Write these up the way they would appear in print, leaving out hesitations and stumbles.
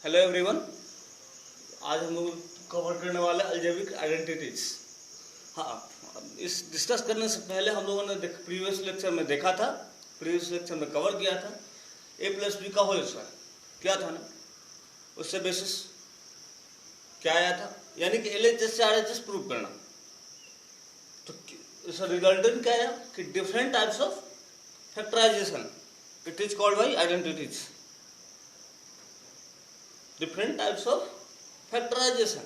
Hello everyone. आज हम लोग कवर करने वाले अलजेब्रिक आइडेंटिटीज। हाँ, इस डिस्कस करने से पहले हम लोगों ने प्रीवियस लेक्चर में देखा था, प्रीवियस लेक्चर में कवर किया था a प्लस बी का होल स्क्वायर क्या था ना। उससे बेसिस क्या आया था, यानी कि LHS से RHS प्रूव करना। तो इसका रिजल्टेंट क्या आया कि different types of factorisation it is called by identities. Different types of factorization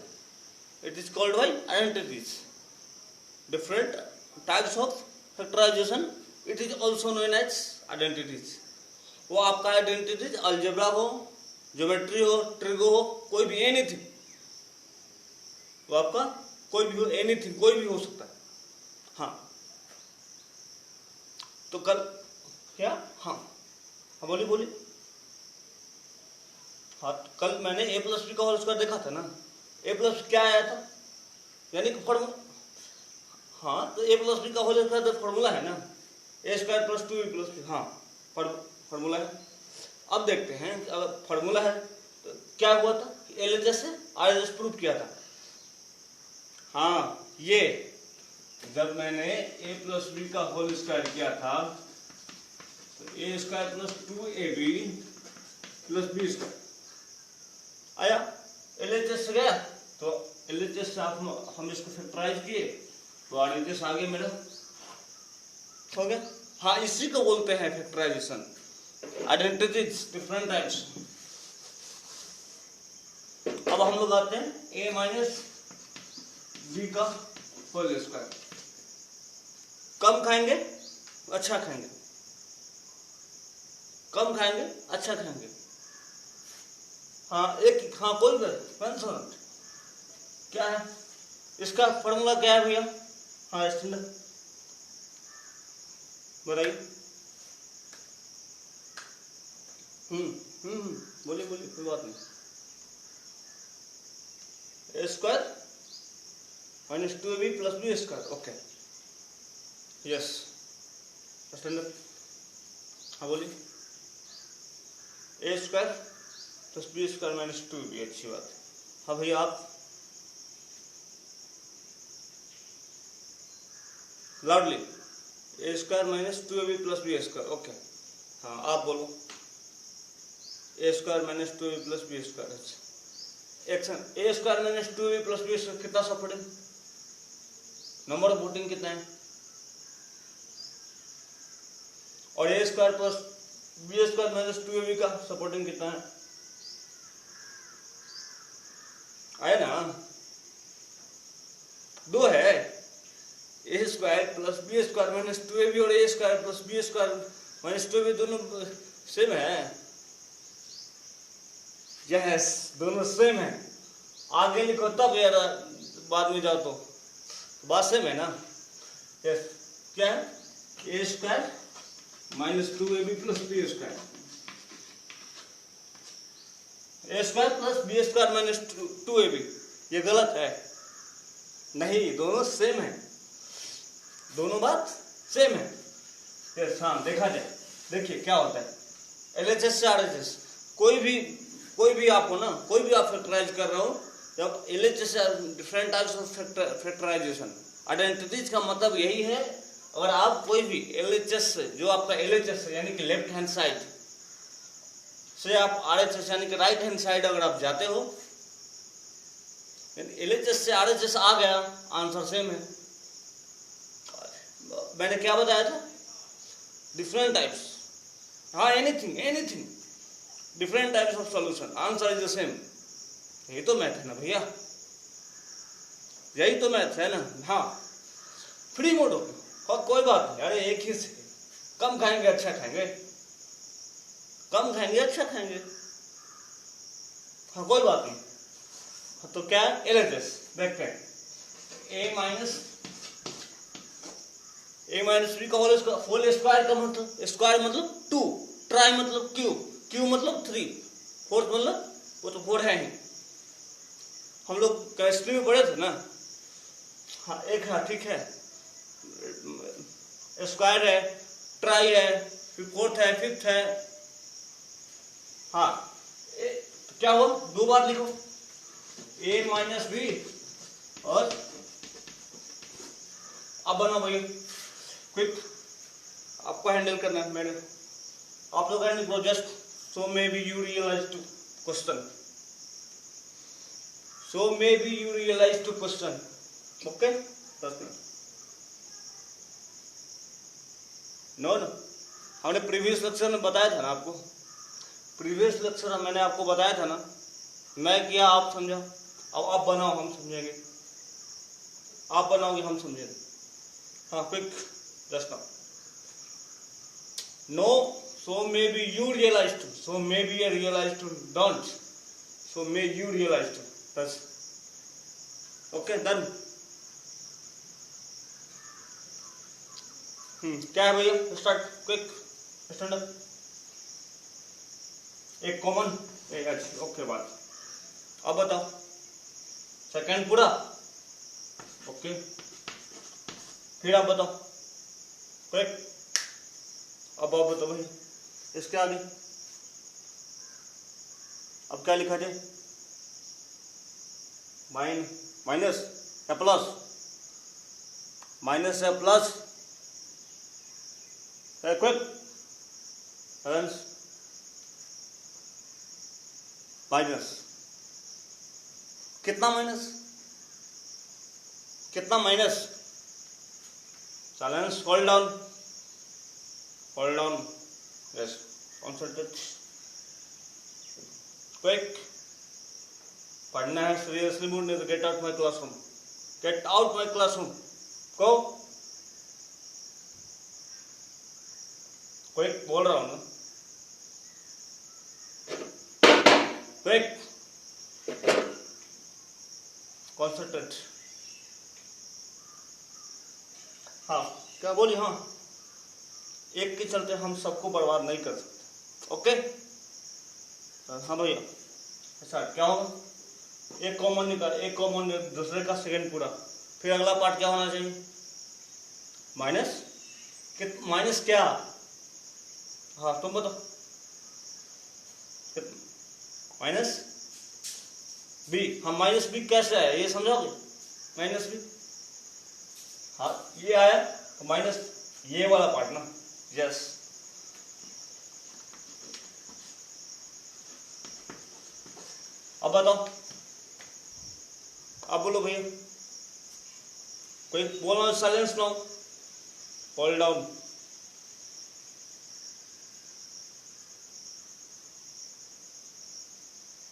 it is called by identities. Different types of factorization it is also known as identities. वो आपका identities algebra हो, geometry हो, trigo हो, कोई भी anything, वो आपका कोई भी हो, एनीथिंग कोई भी हो सकता है। हाँ, तो कल क्या, हाँ बोली बोली। हाँ, कल मैंने a प्लस बी का होल स्क्वायर देखा था ना। a प्लस क्या आया था, यानी कि फॉर्मूला। हाँ, तो a प्लस बी का होल स्क्वायर तो फॉर्मूला है ना, a square plus 2b plus B. हाँ, फॉर्मूला है। अब देखते हैं, अगर फॉर्मूला है तो क्या हुआ था, LHS से RHS प्रूव किया था। हाँ, ये जब मैंने a प्लस बी का होल स्क्वायर किया था तो a square plus 2ab plus B square आया, LHS से गया, तो LHS से हम इसको फैक्टराइज किए तो RHS आगे मेरा हो गया। हाँ, इसी को बोलते हैं फैक्टराइजेशन, आइडेंटिटीज डिफरेंट टाइप्स। अब हम लोग आते हैं a माइनस बी का होल स्क्वायर। कम खाएंगे अच्छा खाएंगे, कम खाएंगे अच्छा खाएंगे। हाँ, कोई पेंशन क्या है, इसका फॉर्मूला क्या है भैया। हाँ स्टैंडर्ड बताइए। बोलिए बोलिए, कोई बात नहीं। a square minus 2ab plus B square. Okay, yes standard. हाँ बोलिए, a square plus B square minus 2b। अच्छी बात है। हाँ भैया आप loudly, a square minus 2ab plus B square. Okay, हाँ आप बोलो, a square minus 2ab plus B square. अच्छा, action a square minus 2ab plus B square कितना सपोर्टिंग, नंबर ऑफ वोटिंग कितना है, और a square plus B square minus 2ab का supporting कितना है, आया ना। दो है, a square plus B square minus 2ab और a square plus B square minus 2ab दोनों सेम है। यस, दोनों सेम है। आगे लिखो तब यार, बाद में जाओ तो बात सेम है ना। यस, क्या है, a square minus 2ab plus B square, a square plus B square minus 2ab। ये गलत है, नहीं, दोनों सेम है, दोनों बात सेम है। यस, हाँ देखा जाए, देखिए क्या होता है LHS से RHS। कोई भी आप हो ना, कोई भी आप फैक्टराइज कर रहे हो, जब LHS से different types of factorisation identities का मतलब यही है। अगर आप कोई भी LHS से, जो आपका LHS है यानी कि लेफ्ट हैंड साइड से आप RHS यानी कि राइट हैंड साइड अगर आप जाते हो, LHS से RHS आ गया, आंसर सेम है। मैंने क्या बताया था, डिफरेंट टाइप्स। हाँ, anything different types of solution, answer is the same. यही तो मैथ है ना भैया, यही तो मैथ है ना। हाँ, फ्री मोड हो, और कोई बात नहीं, अरे एक ही से कम खाएंगे अच्छा खाएंगे, कम खाएंगे अच्छा खाएंगे। हाँ कोई बात नहीं। तो क्या है LHS, देखते हैं a माइनस बी का होल स्क्वायर का मतलब, स्क्वायर मतलब 2, ट्राई मतलब क्यू मतलब 3, फोर्थ मतलब वो तो 4 है ही, हम लोग केमिस्ट्री में पढ़े थे ना। हाँ एक, हाँ ठीक है, स्क्वायर है, ट्राई है, फिर फोर्थ है, फिफ्थ है। हाँ, क्या हुआ, दो बार लिखो, a माइनस बी, और अब बनाओ भैया क्विक, आपको हैंडल करना है मैंने, आप लोग हैंडल करो just, so maybe you realise to question, so maybe you realise to question, okay 10 minute. No no, हमने प्रीवियस लेक्चर में बताया था ना आपको, प्रीवियस लेक्चर मैंने आपको बताया था ना, मैं किया आप समझा, अब आप बनाओ हम समझेंगे, आप बनाओगे हम समझेंगे। हाँ quick just now, no so maybe you realise to, so maybe I realise to, don't so may you realise to, बस ओके डन। क्या है भैया, स्टार्ट क्विक, स्टैंड अप, एक कॉमन ओके बात, अब बताओ सेकंड पूरा, okay फिर आप बताओ क्विक, अब आप बताओ भाई इसके आगे अब क्या लिखा जाए, माइनस या प्लस, माइनस या प्लस, क्विक माइनस, कितना माइनस, कितना minus, silence, hold down, yes concentrate, quick, पढ़ना है सीरियसली मूड, नहीं तो get out my classroom, get out my classroom, go quick, बोल रहा हूं ना क्विक, कॉन्सेंट्रेट, हाँ क्या बोली, हाँ एक के चलते हम सबको बर्बाद नहीं कर सकते, ओके हाँ भैया। अच्छा क्या होगा, एक कॉमन निकाल, एक कॉमन दूसरे का सेकंड पूरा, फिर अगला पार्ट क्या होना चाहिए, माइनस, माइनस क्या, हाँ तुम बताओ, माइनस बी, हाँ माइनस बी कैसे आया ये समझोगे, माइनस बी, हाँ ये आया तो माइनस ये वाला पार्ट ना, यस अब बताओ, अब बोलो भैया, कोई बोलना, साइलेंस नो, होल्ड डाउन,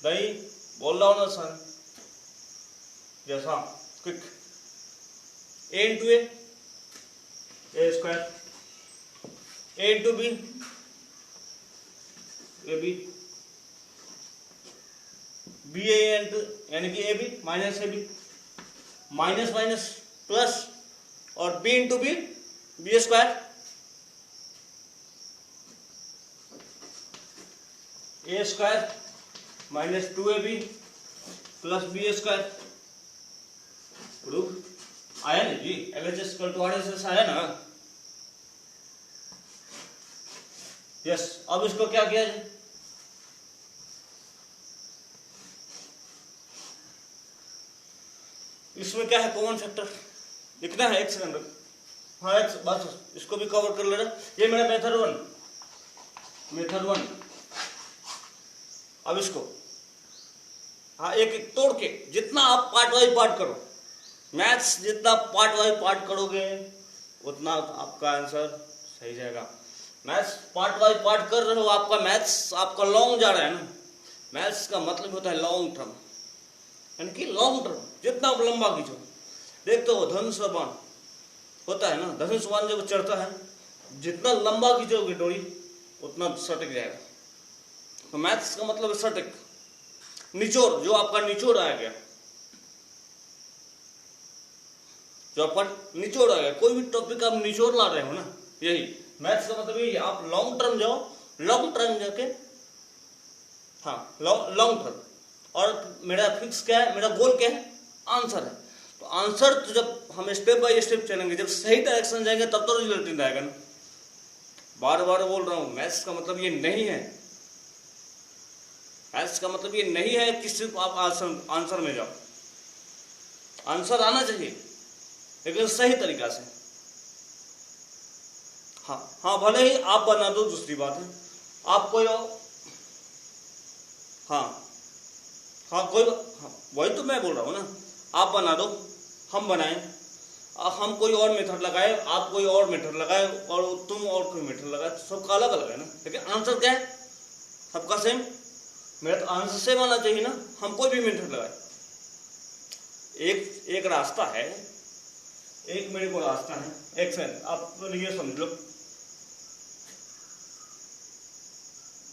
नहीं बोल रहा हूं ना सर, यस हाँ quick, a into a square, a into b, a b, b a into यानी कि a b minus a b, minus minus plus, और b into b, b square, a square minus 2ab plus B square, proof आया ना जी, LHS equal to RHS आया ना, yes. अब इसको क्या किया जाए, इसमें क्या है कॉमन फैक्टर लिखना है, एक सेकंड, हाँ एक बस इसको भी कवर कर लेना, ये मेरा मेथड वन, अब इसको हाँ एक एक तोड़ के, जितना आप पार्ट वाइज पार्ट करो, मैथ्स जितना पार्ट वाइज पार्ट करोगे उतना आपका आंसर सही जाएगा। मैथ्स पार्ट वाइज पार्ट कर रहे हो, आपका मैथ्स आपका लॉन्ग जा रहा है ना, मैथ्स का मतलब होता है लॉन्ग टर्म, यानी कि लॉन्ग टर्म, जितना आप लंबा खींचो, देखते हो धनुष बाण होता है ना, धनुष बाण जब चढ़ता है, जितना लंबा खींचोगे डोरी उतना सटक जाएगा, तो मैथ्स का मतलब सटक, निचोड़, जो आपका निचोड़ आ गया, जो आपका निचोड़ आ गया, कोई भी टॉपिक आप निचोड़ ला रहे हो ना, यही मैथ्स का मतलब यही, आप लॉन्ग टर्म जाओ, लॉन्ग टर्म जाके, हाँ लॉन्ग टर्म, और मेरा फिक्स क्या है, मेरा गोल क्या है, आंसर है, तो आंसर तो जब हम स्टेप बाय स्टेप चलेंगे, जब सही डायरेक्शन जाएंगे तब तो रिजल्ट आएगा ना। बार बार बोल रहा हूँ, मैथ्स का मतलब ये नहीं है, एल्स का मतलब ये नहीं है कि सिर्फ आप आंसर में जाओ, आंसर आना चाहिए लेकिन सही तरीका से। हाँ भले ही आप बना दो, दूसरी बात है, आप कोई वही तो मैं बोल रहा हूँ ना, आप बना दो, हम बनाएं, हम कोई और मेथड लगाए, आप कोई और मेथड लगाए, और तुम और कोई मेथड लगाए, तो सबका अलग अलग है ना, लेकिन आंसर क्या है? सबका सेम। मेरा तो आंसर सेम आना चाहिए ना, हम कोई भी मेथड लगाए। एक रास्ता है, एक मेरे को रास्ता है, एक सेकंड आप ये समझ लो।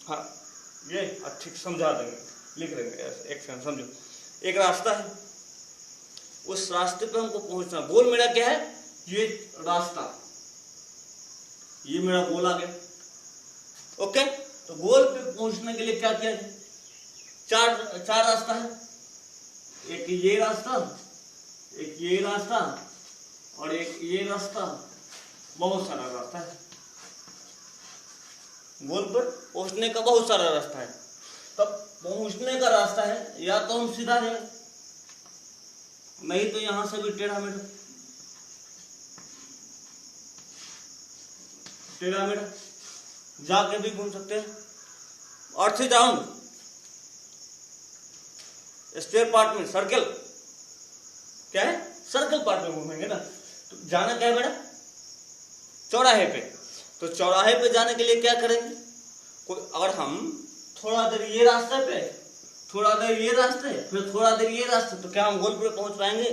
हाँ ये ठीक समझा देंगे, लिख देंगे, एक सेकंड समझो। एक रास्ता है, उस रास्ते पे हमको पहुंचना, गोल मेरा क्या है? ये रास्ता, ये मेरा गोल आ गया। ओके, तो गोल पे पहुंचने के लिए क्या किया जाए? चार रास्ता है, एक ये रास्ता, एक ये रास्ता, और एक ये रास्ता, बहुत सारा रास्ता है। गोल पर पहुंचने का बहुत सारा रास्ता है। तब पहुंचने का रास्ता है, या तो हम सीधा जाए, नहीं तो यहां से भी टेढ़ा मेढ़ा जाके भी घूम सकते हैं। अर्थ डाउन स्क्वायर पार्ट में, सर्कल क्या है? सर्कल पार्ट में घूमेंगे ना। तो जाना क्या है बेटा? चौराहे पे। तो चौराहे पे जाने के लिए क्या करेंगे? अगर हम थोड़ा देर ये रास्ते पे, थोड़ा देर ये रास्ते, फिर थोड़ा देर ये रास्ते, तो क्या हम गोल पे पहुंच पाएंगे?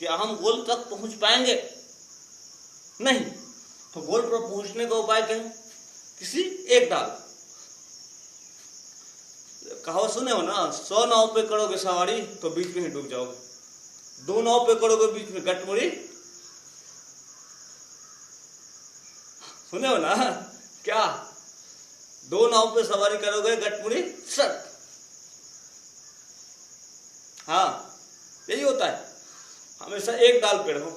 क्या हम गोल तक पहुंच पाएंगे? नहीं। तो गोल पर पहुंचने का उपाय क्या है? किसी एक डाल। कहावत सुने हो ना, 100 नाव पे करोगे सवारी तो बीच में ही डूब जाओगे, 2 नाव पे करोगे बीच में गटमुड़ी। सुने हो ना क्या? 2 नाव पे सवारी करोगे गटमुड़ी सट। हाँ यही होता है, हमेशा एक डाल पे रहो।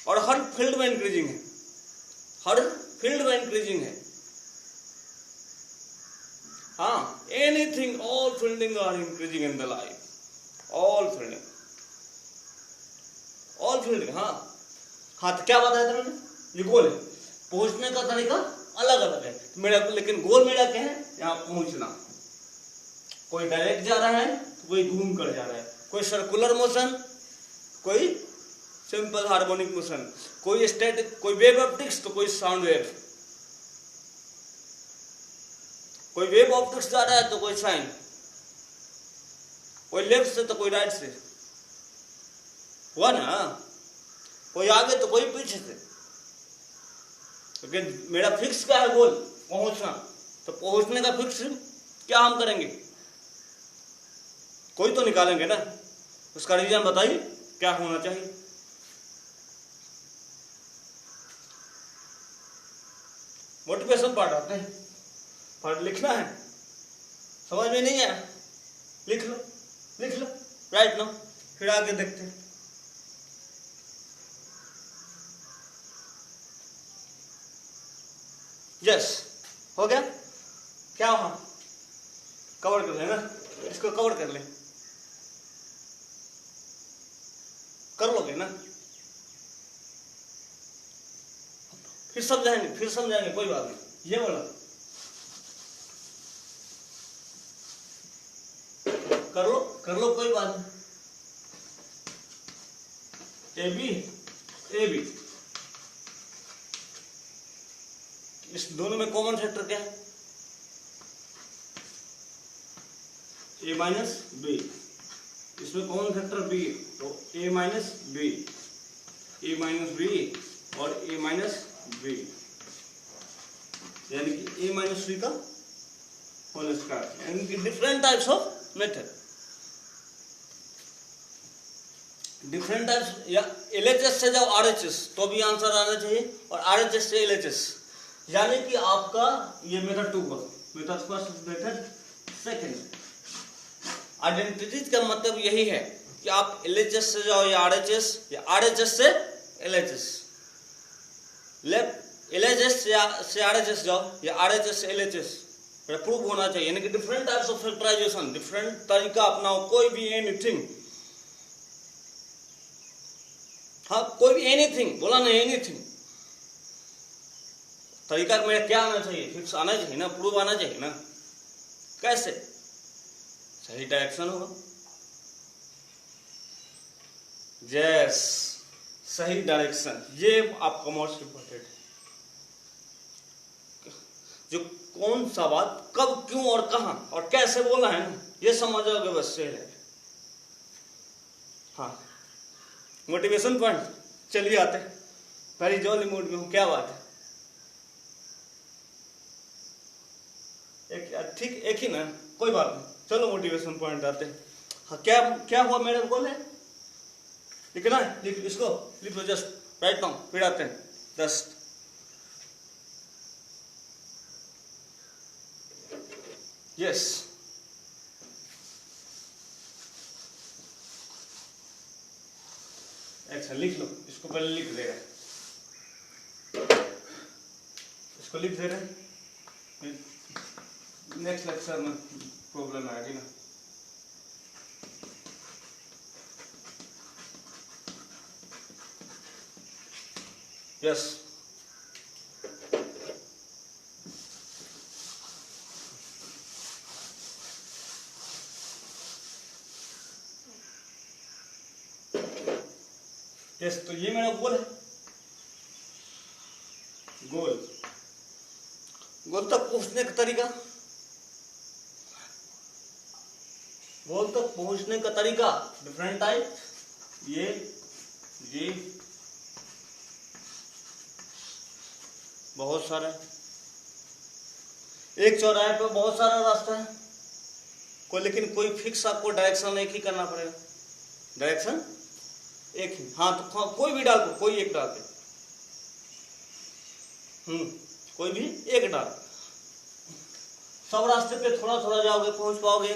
और हर फील्ड में इंक्रीजिंग है, हर फील्ड में इंक्रीजिंग है। हाँ, anything, all fielding are increasing in the life, all fielding. हाँ तो क्या बताया था मैंने? ये गोल है, पहुंचने का तरीका अलग अलग है मेरा, लेकिन गोल मेरा क्या है? यहाँ पहुंचना। कोई डायरेक्ट जा रहा है तो कोई घूम कर जा रहा है, कोई सर्कुलर मोशन, कोई सिंपल हार्मोनिक मोशन, कोई स्टैटिक, कोई वेव ऑप्टिक्स तो कोई साउंड वेव, कोई वेव ऑप्टिक्स जा रहा है तो कोई साइन, कोई लेफ्ट से तो कोई राइट से, हुआ ना? कोई आगे तो कोई पीछे से। लेकिन मेरा फिक्स क्या है? गोल पहुंचना। तो पहुंचने का फिक्स क्या हम करेंगे? कोई तो निकालेंगे ना। उसका रीजन बताइए क्या होना चाहिए? मोटिवेशन पार्ट आते हैं, पार्ट लिखना है, समझ में नहीं आया? लिख लो राइट लो, फिर आगे देखते हैं। यस, हो गया? क्या वहां कवर कर लेना, इसको कवर कर ले, कर लोगे ना? फिर समझाएंगे, कोई बात नहीं। ये बोला कर लो कोई बात नहीं। ए बी, इस दोनों में कॉमन फैक्टर क्या है? ए माइनस बी, इसमें कॉमन फैक्टर बी, तो ए माइनस बी और ए माइनस बी, यानी कि ए माइनस बी का होल स्क्वायर, यानी कि different types of method, different types. या एलएचएस से जाओ आरएचएस तो भी आंसर आना चाहिए, और आरएचएस से एलएचएस, यानी कि आपका ये मेथड 2 हुआ, method first, method second. Identities का मतलब यही है कि आप एलएचएस से जाओ या आरएचएस से एलएचएस, लेफ्ट LHS से RHS जाओ या RHS से LHS प्रूव होना चाहिए, यानी कि different types of factorisation, different तरीका अपनाओ, कोई भी एनीथिंग, हाँ कोई भी एनीथिंग बोला ना, एनीथिंग तरीका में क्या आना चाहिए, फिक्स आना चाहिए ना, प्रूव आना चाहिए ना। कैसे? सही डायरेक्शन होगा, यस सही डायरेक्शन, ये आपका मोस्ट इंपॉर्टेंट है। जो कौन सा बात कब क्यों और कहां और कैसे बोला है ना, ये समझोगे बस सही है। हाँ मोटिवेशन पॉइंट, चलिए आते हैं, वेरी जॉली मूड में हूं, क्या बात है, ठीक एक ही ना, कोई बात नहीं, चलो मोटिवेशन पॉइंट आते हैं। हाँ क्या क्या हुआ मेरे बोले, लिखना है, लिख इसको लिख लो, जस्ट राइट नाउ, फिर आते हैं 10। यस अच्छा लिख लो, इसको पहले लिख दे रहे, इसको लिख दे रहे, नेक्स्ट लेक्चर में प्रॉब्लम आएगी ना। यस यस तो ये मेरा गोल है, गोल गोल तक पहुंचने का तरीका, गोल तक पहुंचने का तरीका डिफरेंट टाइप, ये बहुत सारा, एक चौराहे पे बहुत सारा रास्ता है कोई, लेकिन कोई फिक्स आपको डायरेक्शन एक ही करना पड़ेगा, डायरेक्शन एक ही, हाँ तो कोई भी डाल दो, कोई एक डाल दे, कोई भी एक डाल, सब रास्ते पे थोड़ा थोड़ा जाओगे पहुंच पाओगे,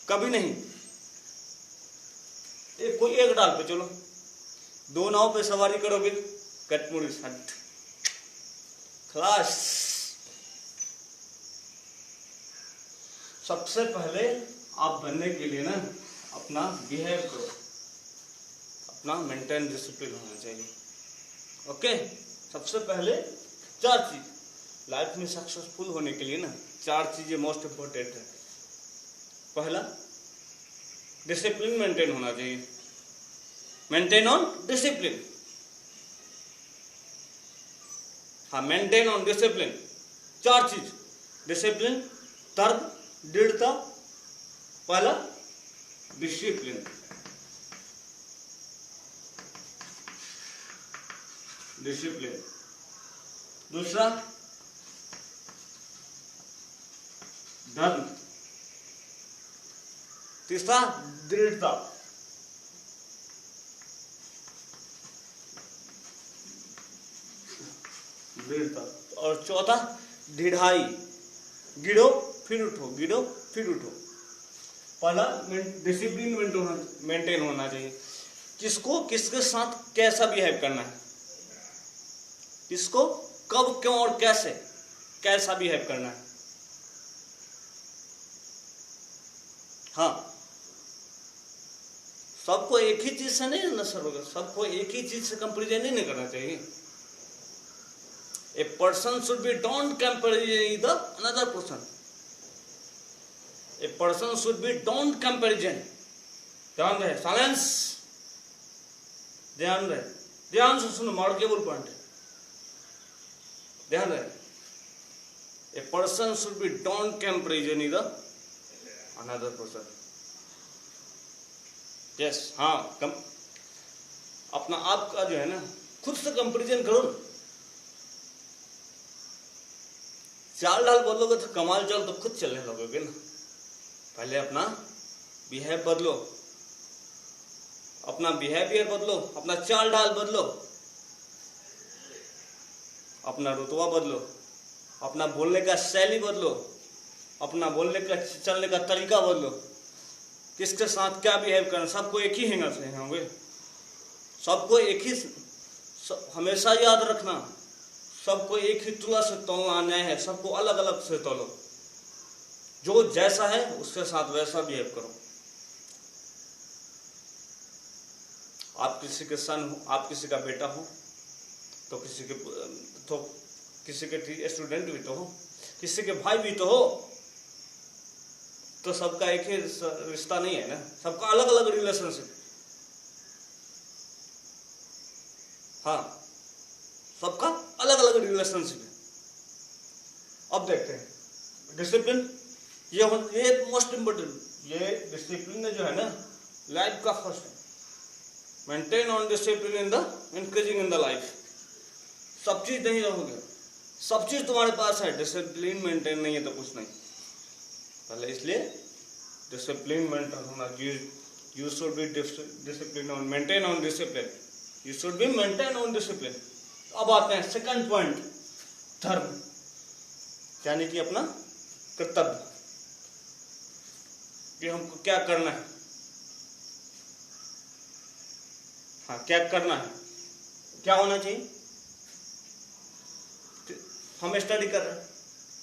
कभी नहीं, कोई एक डाल पे चलो, दो नाव पे सवारी करोगे, कटमुड़ी हट खलास। सबसे पहले आप बनने के लिए ना अपना बिहेव करो, अपना मेंटेन डिसिप्लिन होना चाहिए, ओके। सबसे पहले 4 चीज लाइफ में सक्सेसफुल होने के लिए ना, 4 चीजें मोस्ट इंपोर्टेंट है। पहला डिसिप्लिन मेंटेन होना चाहिए, मेंटेन ऑन डिसिप्लिन, हाँ मेंटेन ऑन डिसिप्लिन, 4 चीज, डिसिप्लिन, तर्क, दृढ़ता, पहला डिसिप्लिन, डिसिप्लिन, दूसरा धर्म, तीसरा दृढ़ता, दृढ़ता, और चौथा ढिढ़ाई, गिरो फिर उठो, गिरो फिर उठो। पहला डिसिप्लिन मेंटेन होना चाहिए, किसको किसके साथ कैसा बिहेव करना है, किसको कब क्यों और कैसे कैसा बिहेव करना है, हाँ सबको एक ही चीज से नहीं नशर होगा, सबको एक ही चीज से कंपेरिजन नहीं करना चाहिए। A person should be don't comparison the another person, a person should be don't comparison, ध्यान रहे, साइलेंस, ध्यान रहे, ध्यान से सुनो, मार्केबल पॉइंट है, ध्यान रहे, a person should be don't comparison the another person, yes हाँ अपना आप का जो है ना खुद से कंपेरिजन करो, चाल ढाल बदलोगे तो कमाल चाल तो खुद चलने लगोगे ना। पहले अपना बिहेव बदलो, अपना बिहेवियर बदलो, अपना चाल ढाल बदलो, अपना रुतबा बदलो, अपना बोलने का शैली बदलो, अपना बोलने का चलने का तरीका बदलो, किसके साथ क्या बिहेव करना, सबको एक ही हैंगर से होंगे, सबको एक ही हमेशा याद रखना, सबको एक ही तुला से तोलना अन्याय है, सबको अलग अलग से तोलो। जो जैसा है उसके साथ वैसा बिहेव करो। आप किसी के सन हो, आप किसी का बेटा हो, तो किसी के स्टूडेंट भी तो हो, किसी के भाई भी तो हो, तो सबका एक ही रिश्ता नहीं है ना, सबका अलग अलग रिलेशनशिप। हाँ, सबका अलग अलग रिलेशनशिप है। अब देखते हैं डिसिप्लिन, ये मोस्ट इंपोर्टेंट, ये डिसिप्लिन जो है ना लाइफ का फर्स्ट है। Maintain on discipline in the increasing in the life. सब चीज नहीं रहोगे, सब चीज तुम्हारे पास है, डिसिप्लिन मेंटेन नहीं है तो कुछ नहीं। पहले इसलिए डिसिप्लिन मेंटेन होना, you should be discipline on, maintain on discipline, you should be maintain on discipline. अब आते हैं सेकंड पॉइंट, धर्म, यानी कि अपना कर्तव्य, कि हमको क्या करना है। हाँ, क्या करना है, क्या होना चाहिए। हम स्टडी कर रहे हैं,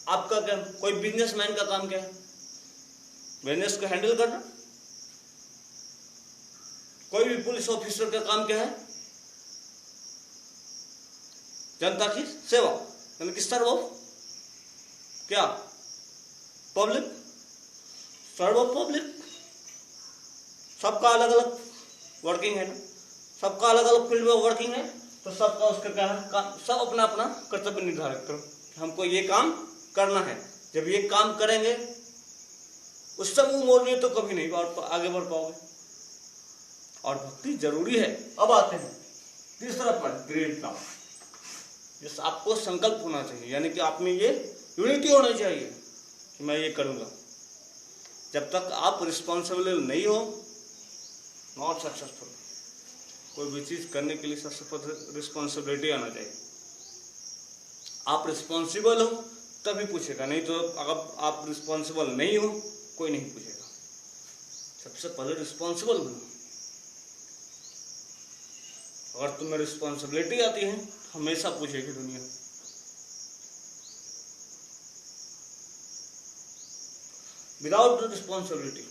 आपका क्या, कोई बिजनेसमैन का काम क्या है, बिजनेस को हैंडल करना। कोई भी पुलिस ऑफिसर का काम क्या है, जनता की सेवा, यानी कि सर्व ऑफ क्या, पब्लिक, सर्व ऑफ पब्लिक। सबका अलग अलग वर्किंग है ना, सबका अलग अलग फील्ड में वर्किंग है, तो सबका उसका क्या है काम, सब अपना अपना कर्तव्य निर्धारित करो, हमको ये काम करना है। जब ये काम करेंगे, उससे मुंह मोड़ लिए तो कभी नहीं आगे बढ़ पाओगे, और भक्ति जरूरी है। अब आते हैं तीसरा पॉइंट, ग्रेट लव। जिस आपको संकल्प होना चाहिए, यानी कि आप में ये यूनिटी होनी चाहिए कि मैं ये करूंगा। जब तक आप रिस्पॉन्सिबल नहीं हो, नॉट सक्सेसफुल। कोई भी चीज करने के लिए सबसे पहले रिस्पॉन्सिबिलिटी आना चाहिए। आप रिस्पॉन्सिबल हो तभी पूछेगा, नहीं तो अगर आप रिस्पॉन्सिबल नहीं हो कोई नहीं पूछेगा। सबसे पहले रिस्पॉन्सिबल बनो। अगर तुम्हें रिस्पॉन्सिबिलिटी आती है, हमेशा पूछेगी दुनिया। विदाउट रिस्पॉन्सिबिलिटी,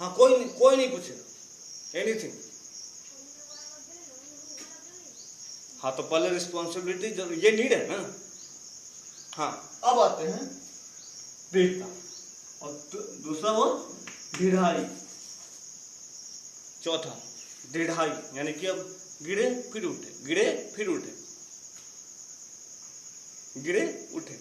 हाँ, कोई नहीं पूछेगा एनीथिंग। हाँ, तो पहले रिस्पॉन्सिबिलिटी जरूर, ये नीड है ना। हाँ, अब आते हैं दृढ़ता, और दूसरा वो दृढ़ाई। चौथा दृढ़ाई, यानी कि अब गिरे फिर उठे, गिरे फिर उठे, गिरे उठे।